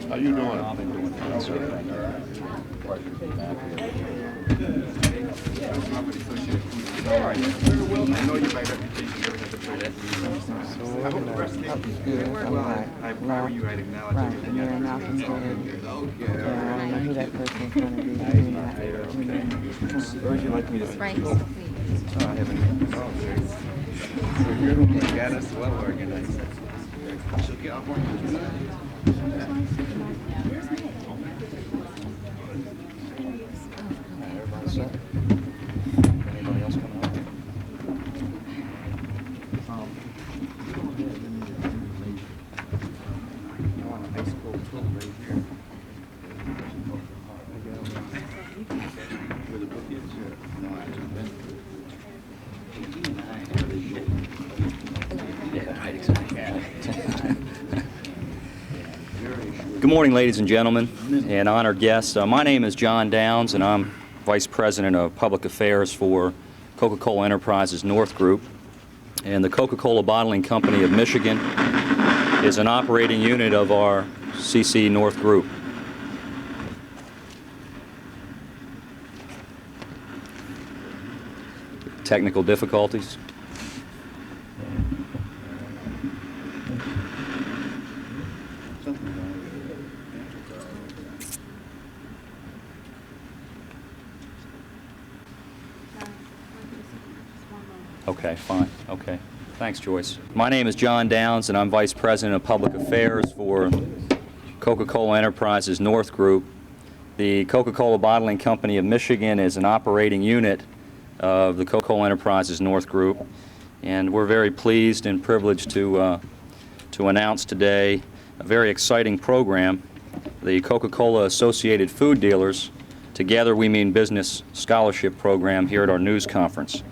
How you doing? I've been doing fine, sir. I know you by reputation never had to play that music. I hope the rest came. If I were you, I'd acknowledge everything. Yeah, Malcolm's dead. I don't know who that person's going to be. Where would you like me to Frank. Oh, I haven't. Oh, so you got us well organized. She'll get off on Everybody set? Anybody else coming up? I want a high school tool right here. Where the book is? No, I haven't been. Good morning, ladies and gentlemen, and honored guests. My name is John Downs, and I'm Vice President of Public Affairs for Coca-Cola Enterprises North Group. And the Coca-Cola Bottling Company of Michigan is an operating unit of our CC North Group. Technical difficulties? Okay, fine. Okay. Thanks, Joyce. My name is John Downs, and I'm Vice President of Public Affairs for Coca-Cola Enterprises North Group. The Coca-Cola Bottling Company of Michigan is an operating unit of the Coca-Cola Enterprises North Group, and we're very pleased and privileged to announce today a very exciting program, the Coca-Cola Associated Food Dealers Together We Mean Business Scholarship Program here at our news conference.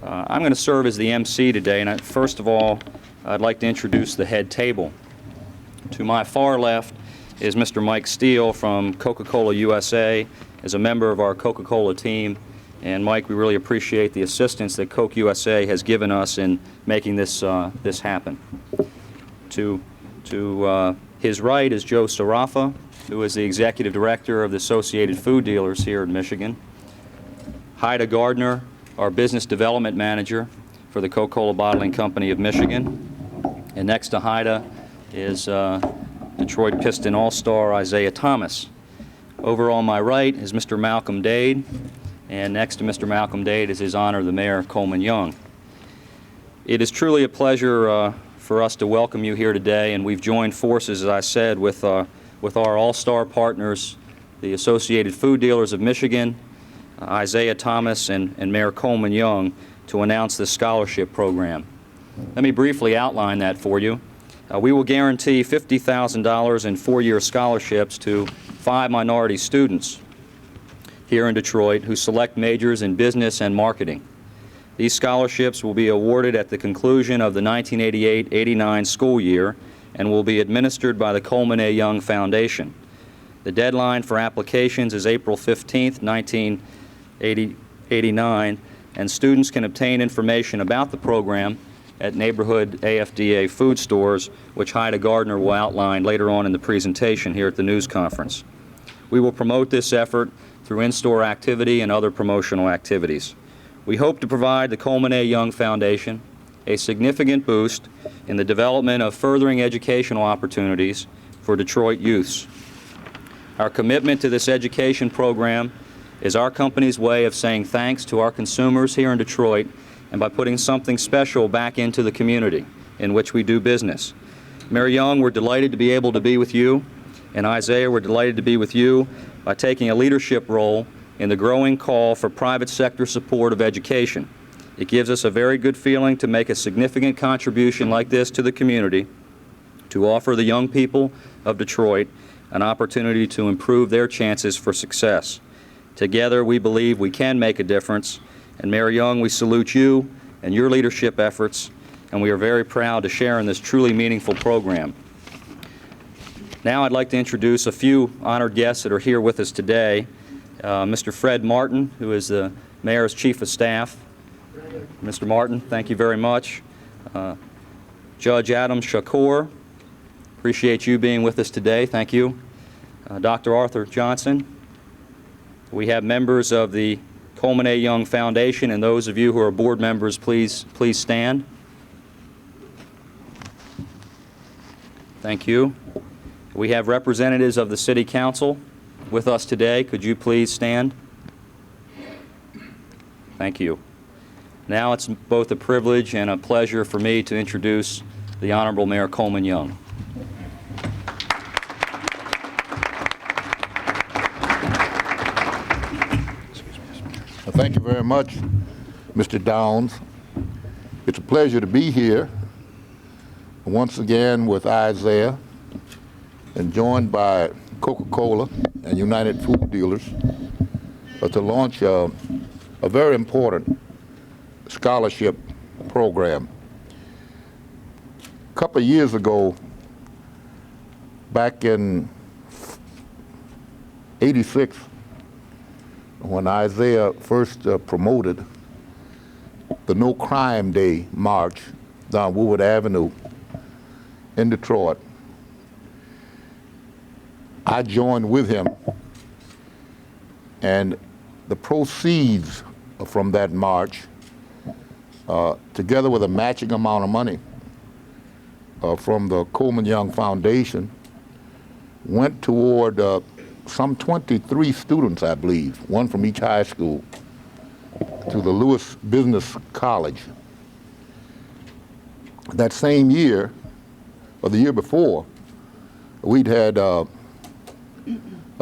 I'm going to serve as the MC today, and first of all, I'd like to introduce the head table. To my far left is Mr. Mike Steele from Coca-Cola USA, as a member of our Coca-Cola team. And Mike, we really appreciate the assistance that Coke USA has given us in making this happen. To his right is Joe Sarafa, who is the Executive Director of the Associated Food Dealers here in Michigan. Haida Gardner, our Business Development Manager for the Coca-Cola Bottling Company of Michigan. And next to Haida is Detroit Piston All-Star Isiah Thomas. Over on my right is Mr. Malcolm Dade, and next to Mr. Malcolm Dade is His Honor the Mayor, Coleman Young. It is truly a pleasure for us to welcome you here today, and we've joined forces, as I said, with our all-star partners, the Associated Food Dealers of Michigan, Isiah Thomas, and Mayor Coleman Young, to announce this scholarship program. Let me briefly outline that for you. We will guarantee $50,000 in four-year scholarships to 5 minority students here in Detroit who select majors in business and marketing. These scholarships will be awarded at the conclusion of the 1988-89 school year and will be administered by the Coleman A Young Foundation. The deadline for applications is April 15th, 1989, and students can obtain information about the program at neighborhood AFDA food stores, which Haida Gardner will outline later on in the presentation here at the news conference. We will promote this effort through in-store activity and other promotional activities. We hope to provide the Coleman A Young Foundation a significant boost in the development of furthering educational opportunities for Detroit youths. Our commitment to this education program is our company's way of saying thanks to our consumers here in Detroit, and by putting something special back into the community in which we do business. Mayor Young, we're delighted to be able to be with you, and Isiah, we're delighted to be with you by taking a leadership role in the growing call for private sector support of education. It gives us a very good feeling to make a significant contribution like this to the community, to offer the young people of Detroit an opportunity to improve their chances for success. Together, we believe we can make a difference. And Mayor Young, we salute you and your leadership efforts, and we are very proud to share in this truly meaningful program. Now I'd like to introduce a few honored guests that are here with us today. Mr. Fred Martin, who is the Mayor's Chief of Staff. Mr. Martin, thank you very much. Judge Adam Shakur, Appreciate you being with us today. Thank you. Dr. Arthur Johnson. We have members of the Coleman A Young Foundation, and those of you who are board members, please stand. Thank you. We have representatives of the City Council with us today. Could you please stand? Thank you. Now it's both a privilege and a pleasure for me to introduce the Honorable Mayor Coleman Young. Thank you very much, Mr. Downs. It's a pleasure to be here once again with Isiah and joined by Coca-Cola and United Food Dealers to launch a very important scholarship program. A couple of years ago, back in '86, when Isiah first promoted the No Crime Day March down Woodward Avenue in Detroit, I joined with him, and the proceeds from that march, together with a matching amount of money from the Coleman Young Foundation, went toward some 23 students, I believe, one from each high school, to the Lewis Business College. That same year, or the year before, we'd had a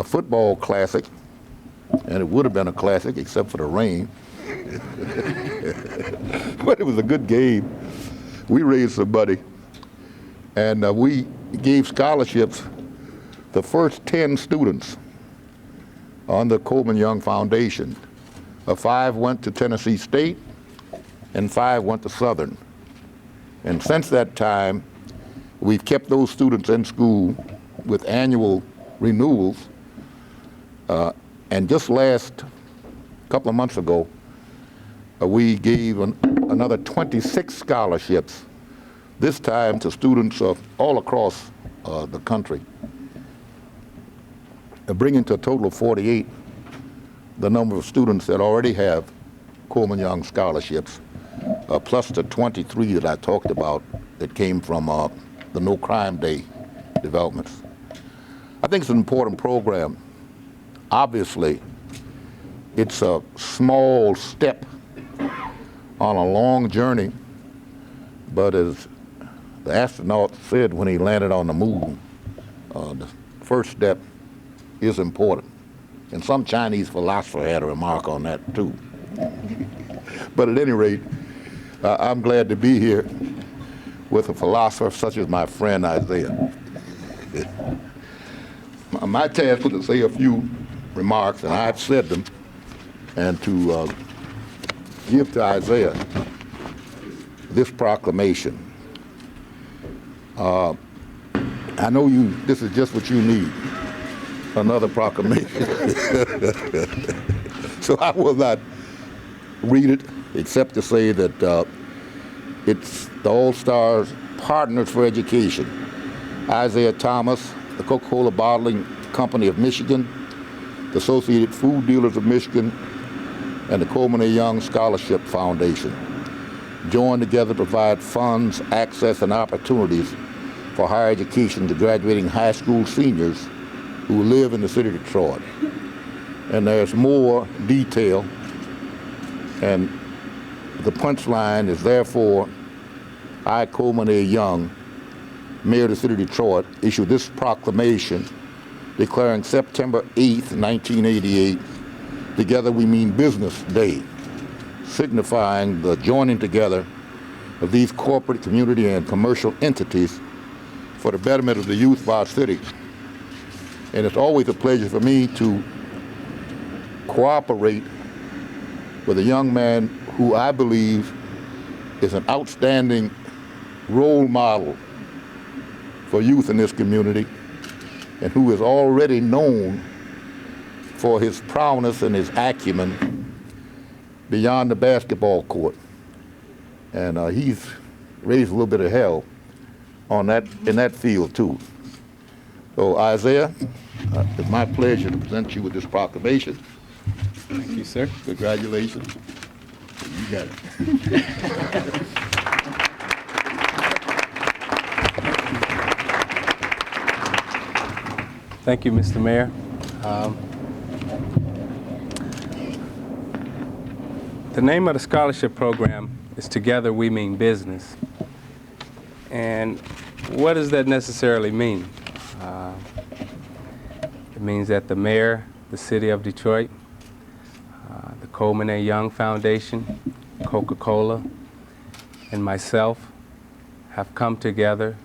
football classic, and it would have been a classic except for the rain. But it was a good game. We raised some money, and we gave scholarships. The first 10 students on the Coleman Young Foundation, 5 went to Tennessee State and 5 went to Southern. And since that time, we've kept those students in school with annual renewals. And just last couple of months ago, we gave another 26 scholarships, this time to students all across the country, bringing to a total of 48 the number of students that already have Coleman Young scholarships, plus the 23 that I talked about that came from the No Crime Day developments. I think it's an important program. Obviously, it's a small step on a long journey, but as the astronaut said when he landed on the moon, the first step is important. And some Chinese philosopher had a remark on that too. But at any rate, I'm glad to be here with a philosopher such as my friend Isiah. My task was to say a few remarks, and I've said them, and to give to Isiah this proclamation. I know this is just what you need, another proclamation. So I will not read it, except to say that it's the All-Stars Partners for Education, Isiah Thomas, the Coca-Cola Bottling Company of Michigan, the Associated Food Dealers of Michigan, and the Coleman A Young Scholarship Foundation, joined together to provide funds, access, and opportunities for higher education to graduating high school seniors who live in the city of Detroit. And there's more detail, and the punchline is, therefore, I, Coleman A Young, Mayor of the City of Detroit, issue this proclamation declaring September 8th, 1988, Together We Mean Business Day, signifying the joining together of these corporate, community, and commercial entities for the betterment of the youth of our city. And it's always a pleasure for me to cooperate with a young man who I believe is an outstanding role model for youth in this community, and who is already known for his prowess and his acumen beyond the basketball court. And he's raised a little bit of hell in that field too. So Isaiah, it's my pleasure to present you with this proclamation. Thank you, sir. Congratulations. You got it. Thank you, Mr. Mayor. The name of the scholarship program is Together We Mean Business. And what does that necessarily mean? It means that the mayor, the city of Detroit, the Coleman A Young Foundation, Coca-Cola, and myself have come together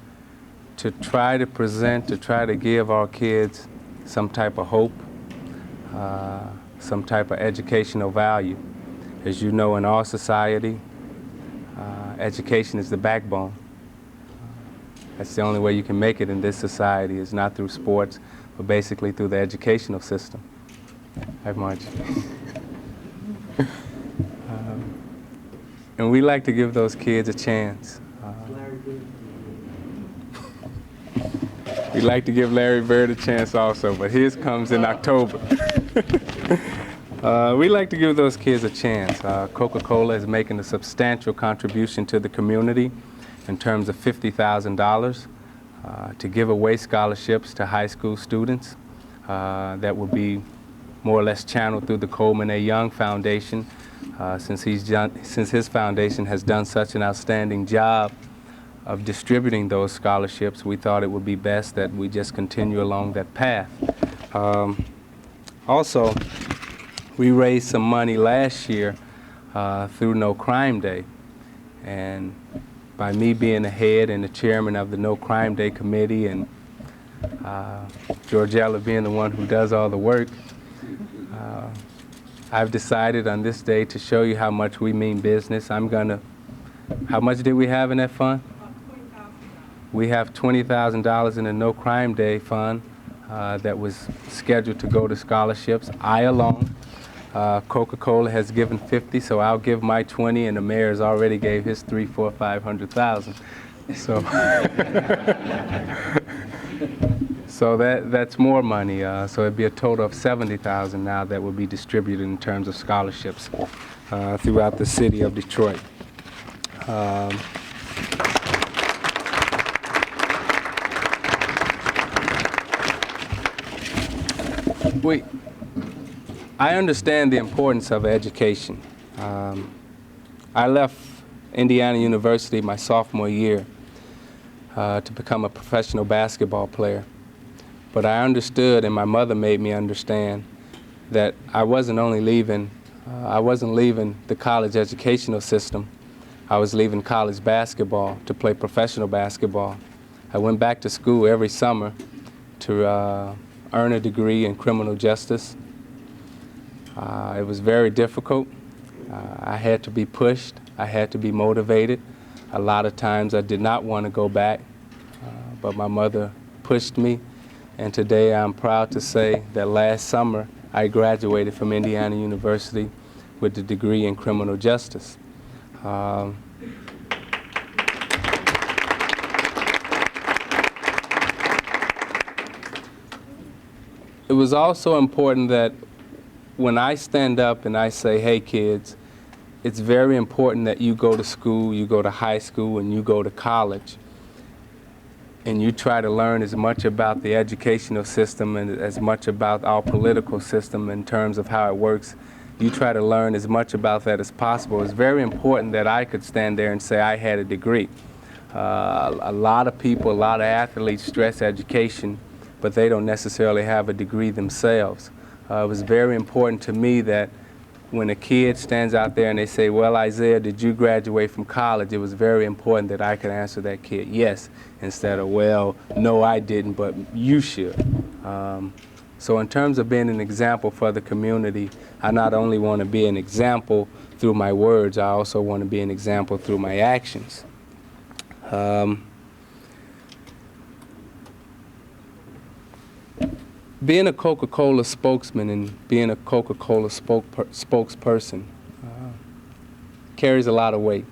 to try to present, to try to give our kids some type of hope, some type of educational value. As you know, in our society, education is the backbone. That's the only way you can make it in this society, is not through sports, but basically through the educational system. Hi, Marge. And we like to give those kids a chance. We like to give Larry Bird a chance also, but his comes in October. We like to give those kids a chance. Coca-Cola is making a substantial contribution to the community in terms of $50,000 to give away scholarships to high school students that will be more or less channeled through the Coleman A Young Foundation. Since his foundation has done such an outstanding job of distributing those scholarships, we thought it would be best that we just continue along that path. Also, we raised some money last year through No Crime Day, and by me being the head and the chairman of the No Crime Day committee, and Georgella being the one who does all the work, I've decided on this day to show you how much we mean business. How much did we have in that fund? We have $20,000 in the No Crime Day fund that was scheduled to go to scholarships. I alone. Coca-Cola has given 50, so I'll give my 20, and the mayor's already gave his 300, 400, 500,000. So, so that's more money. So it'd be a total of 70,000 now that will be distributed in terms of scholarships throughout the city of Detroit. I understand the importance of education. I left Indiana University my sophomore year to become a professional basketball player. But I understood, and my mother made me understand, that I wasn't leaving the college educational system. I was leaving college basketball to play professional basketball. I went back to school every summer to earn a degree in criminal justice. It was very difficult. I had to be pushed. I had to be motivated. A lot of times I did not want to go back, but my mother pushed me. And today I'm proud to say that last summer I graduated from Indiana University with a degree in criminal justice. It was also important that when I stand up and I say, hey kids, it's very important that you go to school, you go to high school, and you go to college, and you try to learn as much about the educational system and as much about our political system in terms of how it works. You try to learn as much about that as possible. It's very important that I could stand there and say I had a degree. A lot of people, a lot of athletes stress education, but they don't necessarily have a degree themselves. It was very important to me that when a kid stands out there and they say, well, Isaiah, did you graduate from college? It was very important that I could answer that kid, yes, instead of, well, no, I didn't, but you should. So in terms of being an example for the community, I not only want to be an example through my words, I also want to be an example through my actions. Being a Coca-Cola spokesman and being a Coca-Cola spokesperson carries a lot of weight.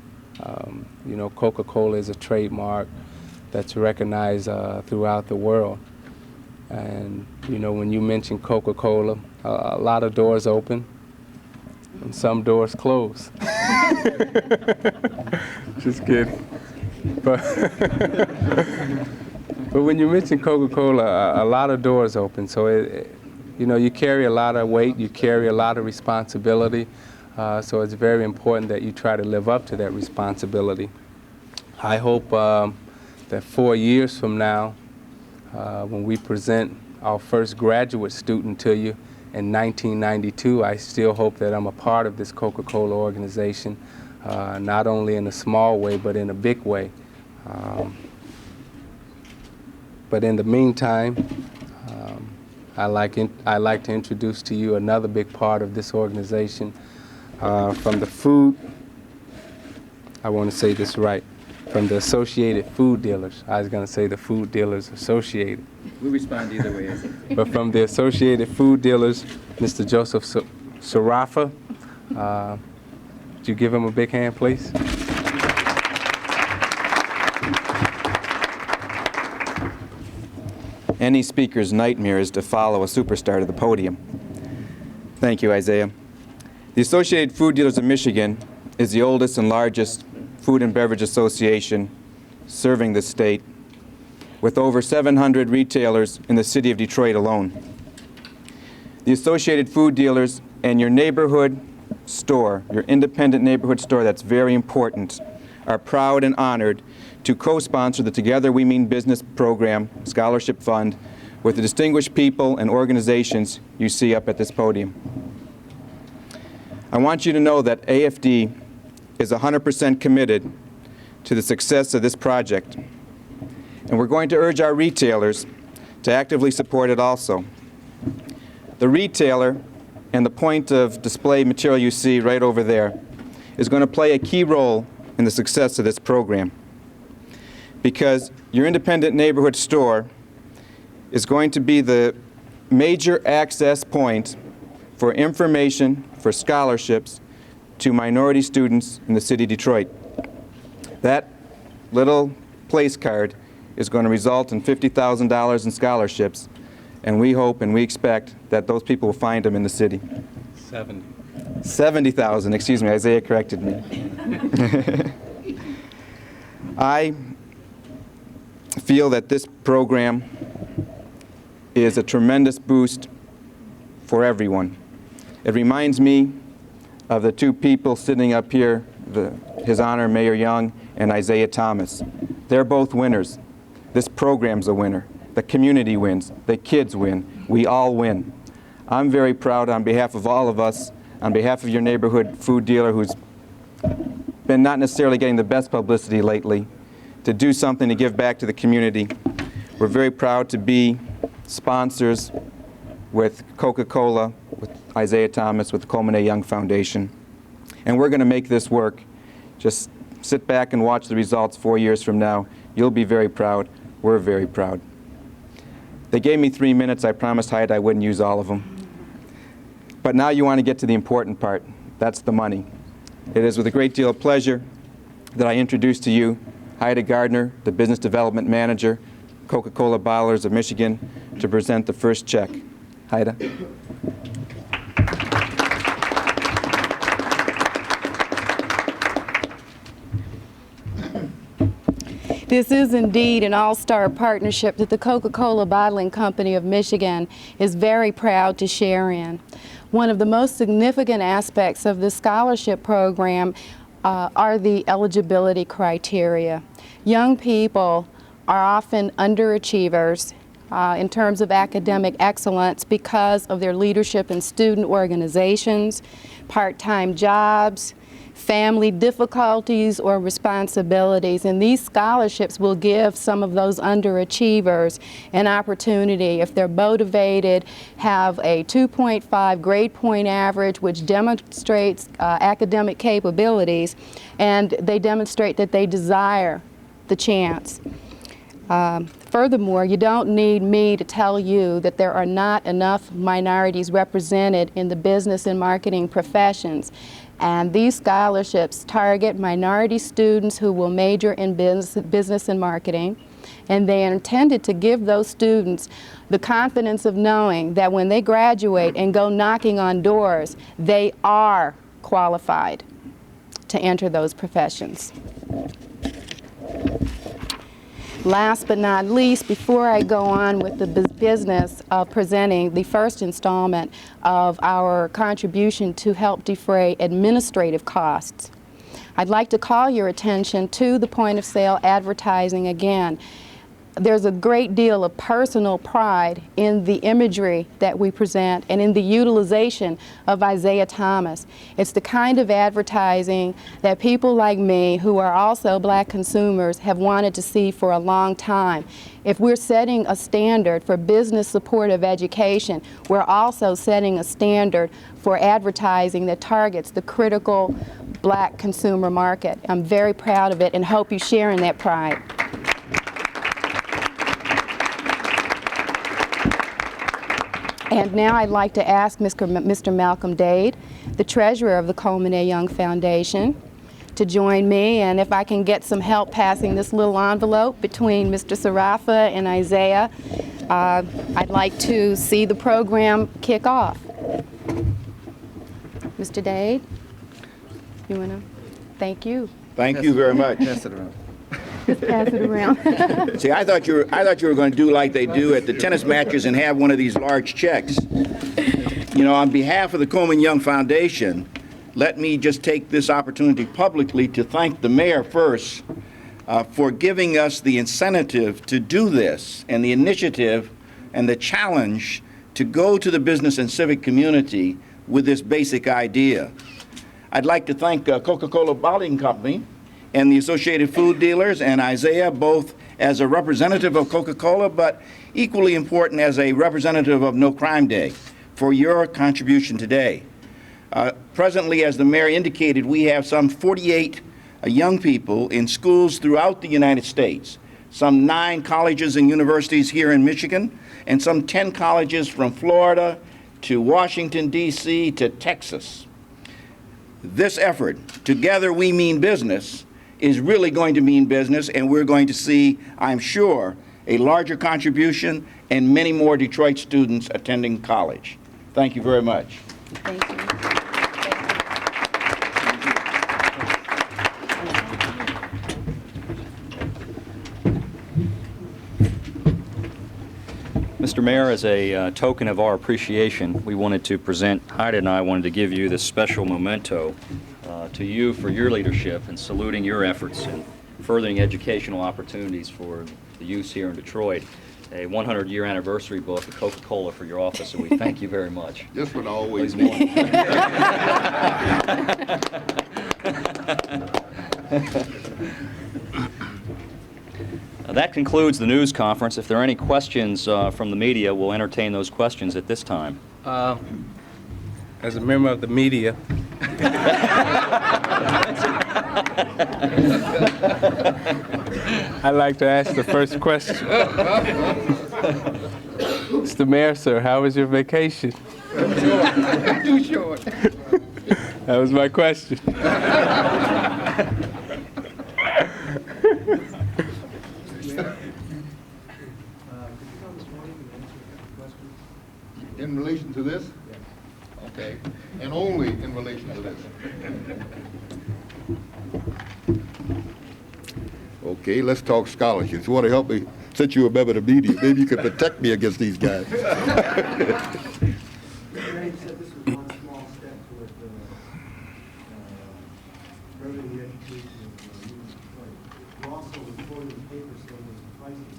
You know, Coca-Cola is a trademark. that's recognized throughout the world. And you know, when you mention Coca-Cola, a lot of doors open and some doors close. Just kidding. But when you mention Coca-Cola, a lot of doors open. So you know, you carry a lot of weight, you carry a lot of responsibility. So it's very important that you try to live up to that responsibility. I hope that 4 years from now, when we present our first graduate student to you in 1992, I still hope that I'm a part of this Coca-Cola organization, not only in a small way, but in a big way. But in the meantime, I'd like to introduce to you another big part of this organization. From the food, I want to say this right, from the Associated Food Dealers. I was going to say the Food Dealers Associated. We respond either way. But from the Associated Food Dealers, Mr. Joseph Sarafa. Would you give him a big hand, please? Any speaker's nightmare is to follow a superstar to the podium. Thank you, Isaiah. The Associated Food Dealers of Michigan is the oldest and largest food and beverage association serving the state, with over 700 retailers in the city of Detroit alone. The Associated Food Dealers and your neighborhood store, your independent neighborhood store, that's very important, are proud and honored to co-sponsor the Together We Mean Business program scholarship fund with the distinguished people and organizations you see up at this podium. I want you to know that AFD is 100% committed to the success of this project, and we're going to urge our retailers to actively support it also. The retailer and the point of display material you see right over there is going to play a key role in the success of this program, because your independent neighborhood store is going to be the major access point for information, for scholarships to minority students in the city of Detroit. That little place card is going to result in $50,000 in scholarships, and we hope and we expect that those people will find them in the city. 70,000, excuse me, Isaiah corrected me. I feel that this program is a tremendous boost for everyone. It reminds me of the two people sitting up here, His Honor Mayor Young and Isiah Thomas. They're both winners. This program's a winner. The community wins. The kids win. We all win. I'm very proud on behalf of all of us, on behalf of your neighborhood food dealer who's been not necessarily getting the best publicity lately, to do something to give back to the community. We're very proud to be sponsors with Coca-Cola, with Isiah Thomas, with the Coleman A Young Foundation. And we're going to make this work. Just sit back and watch the results 4 years from now. You'll be very proud. We're very proud. They gave me 3 minutes. I promised Haida I wouldn't use all of them. But now you want to get to the important part. That's the money. It is with a great deal of pleasure that I introduce to you Haida Gardner, the Business Development Manager, Coca-Cola Bottlers of Michigan, to present the first check. Haida. This is indeed an all-star partnership that the Coca-Cola Bottling Company of Michigan is very proud to share in. One of the most significant aspects of this scholarship program are the eligibility criteria. Young people are often underachievers in terms of academic excellence because of their leadership in student organizations, part-time jobs, family difficulties or responsibilities, and these scholarships will give some of those underachievers an opportunity, if they're motivated, have a 2.5 grade point average, which demonstrates academic capabilities, and they demonstrate that they desire the chance. Furthermore, you don't need me to tell you that there are not enough minorities represented in the business and marketing professions. And these scholarships target minority students who will major in business and marketing. And they are intended to give those students the confidence of knowing that when they graduate and go knocking on doors, they are qualified to enter those professions. Last but not least, before I go on with the business of presenting the first installment of our contribution to help defray administrative costs, I'd like to call your attention to the point of sale advertising again. There's a great deal of personal pride in the imagery that we present and in the utilization of Isiah Thomas. It's the kind of advertising that people like me, who are also black consumers, have wanted to see for a long time. If we're setting a standard for business supportive education, we're also setting a standard for advertising that targets the critical black consumer market. I'm very proud of it and hope you share in that pride. And now I'd like to ask Mr. Malcolm Dade, the treasurer of the Coleman A Young Foundation, to join me, and if I can get some help passing this little envelope between Mr. Sarafa and Isiah, I'd like to see the program kick off. Mr. Dade, you want to? Thank you. Thank you very much. Pass it around. Just pass it around. See, I thought you were going to do like they do at the tennis matches and have one of these large checks. You know, on behalf of the Coleman Young Foundation, let me just take this opportunity publicly to thank the mayor first for giving us the incentive to do this and the initiative and the challenge to go to the business and civic community with this basic idea. I'd like to thank Coca-Cola Bottling Company and the Associated Food Dealers and Isiah, both as a representative of Coca-Cola, but equally important as a representative of No Crime Day, for your contribution today. Presently, as the mayor indicated, we have some 48 young people in schools throughout the United States, some 9 colleges and universities here in Michigan, and some 10 colleges from Florida to Washington, D.C. to Texas. This effort, Together We Mean Business, is really going to mean business, and we're going to see, I'm sure, a larger contribution and many more Detroit students attending college. Thank you very much. Thank you. Mr. Mayor, as a token of our appreciation, we wanted to present, Haida and I wanted to give you this special memento to you for your leadership and saluting your efforts in furthering educational opportunities for the youth here in Detroit. A 100-year anniversary book of Coca-Cola for your office, and we thank you very much. This would always Please be. That concludes the news conference. If there are any questions from the media, we'll entertain those questions at this time. As a member of the media, I'd like to ask the first question. Mr. Mayor, sir, how was your vacation? Too short. That was my question. In relation to this? Okay. And only in relation to this. Okay, let's talk scholarships. You want to help me, since you're a member of the media, maybe you could protect me against these guys. You said this was one small step toward furthering the education of youth in Detroit. You also reported in paper saying there's a crisis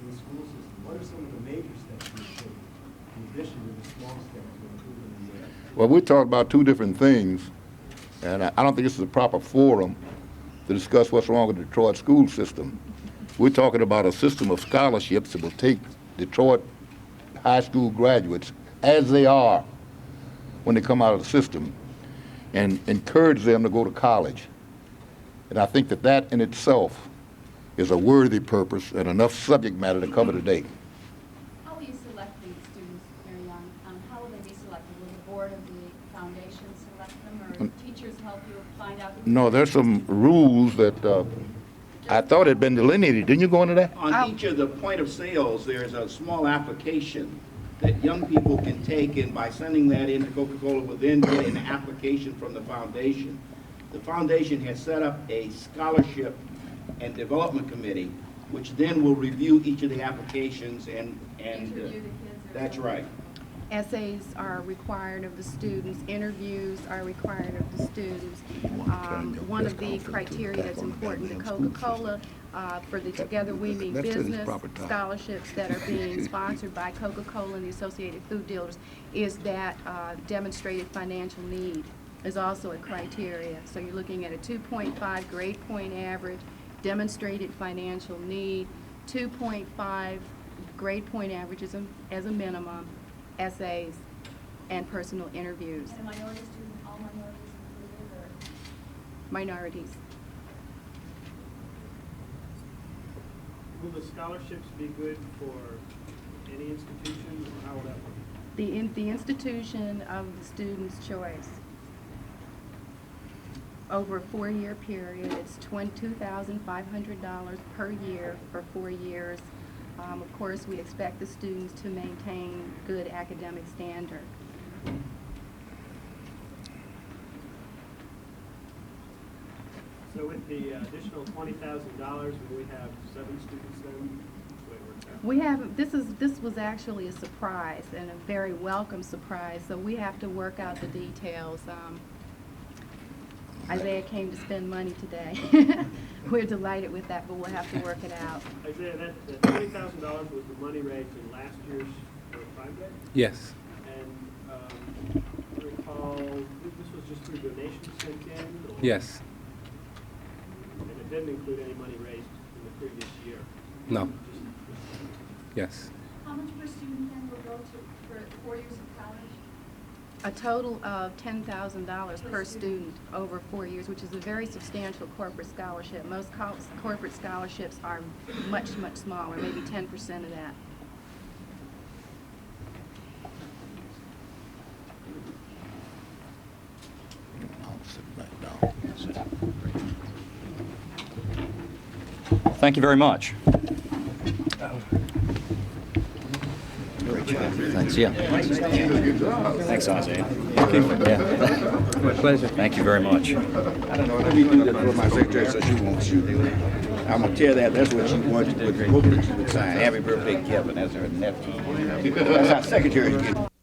in the school system. What are some of the major steps you take in addition to the small steps to improving the Well, we're talking about two different things, and I don't think this is a proper forum to discuss what's wrong with the Detroit school system. We're talking about a system of scholarships that will take Detroit high school graduates as they are when they come out of the system and encourage them to go to college. And I think that that in itself is a worthy purpose and enough subject matter to cover today. How will you select these students, Mary Young? How will they be selected? Will the board of the foundation select them, or teachers help find out. No, there's some rules that I thought had been delineated. Didn't you go into that? On each of the point of sales, there's a small application that young people can take, and by sending that in to Coca-Cola will then get an application from the foundation. The foundation has set up a scholarship and development committee, which then will review each of the applications and Interview the kids. that's right. Essays are required of the students, interviews are required of the students. One of the criteria that's important to Coca-Cola for the Together We Mean Business scholarships that are being sponsored by Coca-Cola and the Associated Food Dealers is that demonstrated financial need is also a criteria. So you're looking at a 2.5 grade point average, demonstrated financial need, 2.5 grade point averages as a minimum, essays, and personal interviews. And minority students, all minorities included, or? Minorities. Will the scholarships be good for any institution, or how will that work? The institution of the student's choice. Over a 4-year period, it's $22,500 per year for 4 years. Of course, we expect the students to maintain good academic standard. So with the additional $20,000, will we have 7 students then? Which way it works out? We have, this was actually a surprise and a very welcome surprise, so we have to work out the details. Isaiah came to spend money today. We're delighted with that, but we'll have to work it out. Isaiah, that $20,000 was the money raised in last year's Prime Day? Yes. And I recall, this was just through donations sent in? Or? Yes. And it didn't include any money raised in the previous year? No. Yes. How much per student then will go to, for 4 years of college? A total of $10,000 per student over 4 years, which is a very substantial corporate scholarship. Most corporate scholarships are much, much smaller, maybe 10% of that. Thank you very much. Thanks, yeah. Thanks, Isaiah. Yeah. My pleasure. Thank you very much. I don't know, let me do that for my secretary so she won't shoot. I'm gonna tell that, that's what she wants, hope that she would sign. Happy birthday, Kevin, that's her nephew. That's our secretary.